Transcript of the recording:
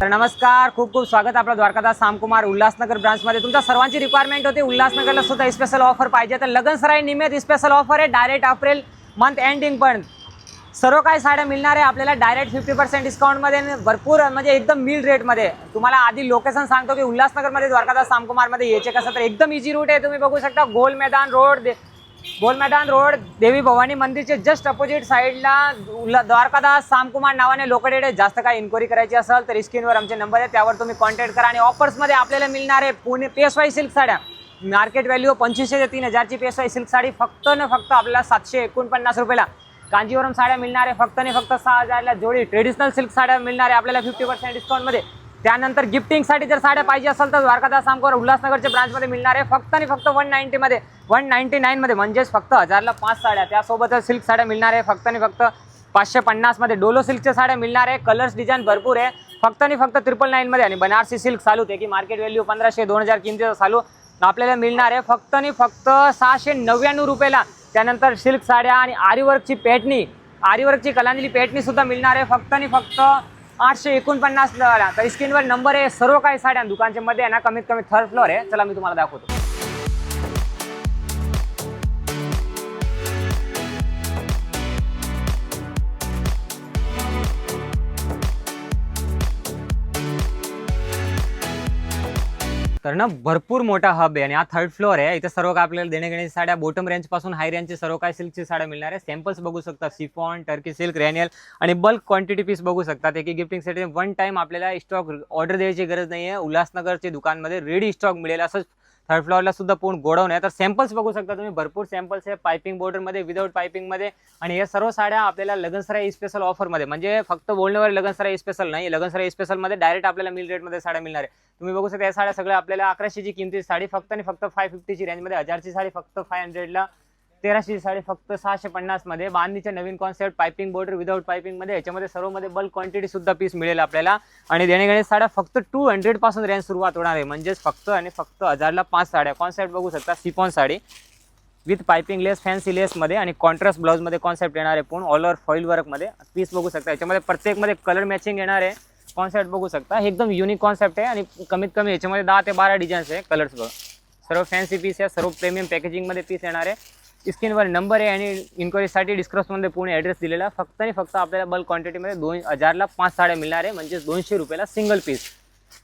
तर नमस्कार, खूप खूप स्वागत आपलं द्वारकादास सामकुमार उल्हासनगर ब्रांचमध्ये। तुमच्या सर्वांची रिक्वायरमेंट होती उल्हासनगरला सुद्धा स्पेशल ऑफर पाहिजे, तर लगनसराई निमित्त स्पेशल ऑफर आहे। डायरेक्ट एप्रिल मंथ एंडिंग पण सर्व काही साड्या मिळणार आहे आपल्याला डायरेक्ट 50% डिस्काउंटमध्ये, भरपूर म्हणजे एकदम मिल रेटमध्ये। तुम्हाला आधी लोकेशन सांगतो की उल्हासनगरमध्ये द्वारकादास सामकुमारमध्ये यायचे कसं, तर एकदम इजी रूट आहे। तुम्ही बघू शकता गोल मैदान रोड देवी भवानी मंदिरचे जस्ट अपोजिट साईडला द्वारकादास सामकुमार नावाने लोकेटेड आहे। जास्त काही इन्क्वायरी करायची असेल तर स्क्रीनवर आमचे नंबर आहे, त्यावर तुम्ही कॉन्टॅक्ट करा। आणि ऑफर्समध्ये आपल्याला मिळणार आहे पुणे पेशवाई सिल्क साड्या। मार्केट व्हॅल्यू 2500 ते 3000ची पेशवाई सिल्क साडी फक्त न फक्त आपल्याला 749 रुपयाला। कांजीवरम साड्या मिळणार आहे फक्त आणि फक्त 6000ला जोडी। ट्रेडिशनल सिल्क साड्या मिळणार आहे आपल्याला 50% डिस्काउंटमध्ये। त्यानंतर गिफ्टिंगसाठी जर साड्या पाहिजे असेल तर द्वारकादास सामकुमार उल्हासनगरच्या ब्रांचमध्ये मिळणार आहे फक्त आणि फक्त 199 मध्ये, म्हणजेच फक्त 1000ला 5 साड्या। त्यासोबतच सिल्क साड्या मिळणार आहे फक्त आणि फक्त 550 मध्ये। डोलो सिल्कच्या साड्या मिळणार आहे, कलर्स डिझाईन भरपूर आहे, फक्त आणि फक्त 999 मध्ये। आणि बनारसी सिल्क चालू आहे की मार्केट व्हॅल्यू 1500-2000 किमतीचा चालू आपल्याला मिळणार आहे फक्त आणि फक्त 699 रुपयाला। त्यानंतर सिल्क साड्या आणि आरीवर्कची पेटणी, आरीवर्कची कलांजली पेटणी सुद्धा मिळणार आहे फक्त आणि फक्त 849 ला। तर स्क्रीनवर नंबर आहे। सर्व काही साड्या दुकानच्या मध्ये आहे ना, कमीत कमी 3rd फ्लोअर आहे। चला मी तुम्हाला दाखवतो। तर ना भरपूर मोठा हब आहे आणि हा 3rd फ्लोअर आहे। इथे सर्व काय आपल्याला देण्याघेण्याची साड्या बॉटम रेंज पासून हाय रेंजची सर्व काही सिल्कची साड्या मिळणार आहे। सॅम्पल्स बघू शकता, शिफॉन, टर्की सिल्क, रॅनियल आणि बल्क क्वांटिटी पीस बघू शकता। एक गिफ्टिंगसाठी वन टाइम आपल्याला स्टॉक ऑर्डर द्यायची गरज नाही आहे। उल्हासनगरच्या दुकानमध्ये रेडी स्टॉक मिळेल, असं 3rd फ्लोअरला सुद्धा पूर्ण गोडाऊन आहे। तर सॅम्पल्स बघू शकता तुम्ही, भरपूर सॅम्पल्स आहे पाइपिंग बॉर्डरमध्ये, विदाउट पाइपिंगमध्ये। आणि या सर्व साड्या आपल्याला लगनसराई स्पेशल ऑफरमध्ये, म्हणजे फक्त बोलण्यावर लगनसराई स्पेशल नाही, लगनसराई स्पेशलमध्ये डायरेक्ट आपल्याला मिल रेटमध्ये साड्या मिळणार आहे। तुम्ही बघू शकता या साड्या सगळ्या आपल्याला 1100ची किमतीची साडी फक्त आणि फक्त 550ची रेंजमध्ये, 1000ची साडी फक्त 500ला, 1300ची साडी फक्त 650 मध्ये। बांधणीच्या नवीन concept piping border without piping मध्ये, याच्यामध्ये सर्वमध्ये बल्क क्वांटिटी सुद्धा पीस मिळेल आपल्याला। आणि देण्याघेण्याच्या साड्या फक्त 200 पासून रेंज सुरुवात होणार आहे, म्हणजेच फक्त आणि फक्त 1000ला 5 साड्या। कॉन्सेप्ट बघू शकता, chiffon sari with piping lace, fancy lace मध्ये आणि कॉन्ट्रास्ट ब्लाउज मध्ये कॉन्सेप्ट येणार आहे पूर्ण ऑल ओव्हर फॉइल वर्क मध्ये। पीस बघू शकता, याच्यामध्ये प्रत्येक मध्ये कलर मॅचिंग येणार आहे। कॉन्सेप्ट बघू शकता, हे एकदम युनिक कॉन्सेप्ट आहे आणि कमीत कमी याच्यामध्ये 10 ते 12 डिझाईन्स आहे। कलर्स बघा, सर्व फॅन्सी पीस आहे, सर्व प्रीमियम पॅकेजिंग मध्ये पीस येणार आहे। स्क्रीनवर नंबर आहे आणि इन्क्वायरीसाठी डिस्क्रिप्शनमध्ये पूर्ण ॲड्रेस दिलेला। फक्त आणि फक्त आपल्याला बल्क क्वांटिटीमध्ये 2000ला 5 साड्या मिळणार आहे, म्हणजे 200 रुपयाला सिंगल पीस।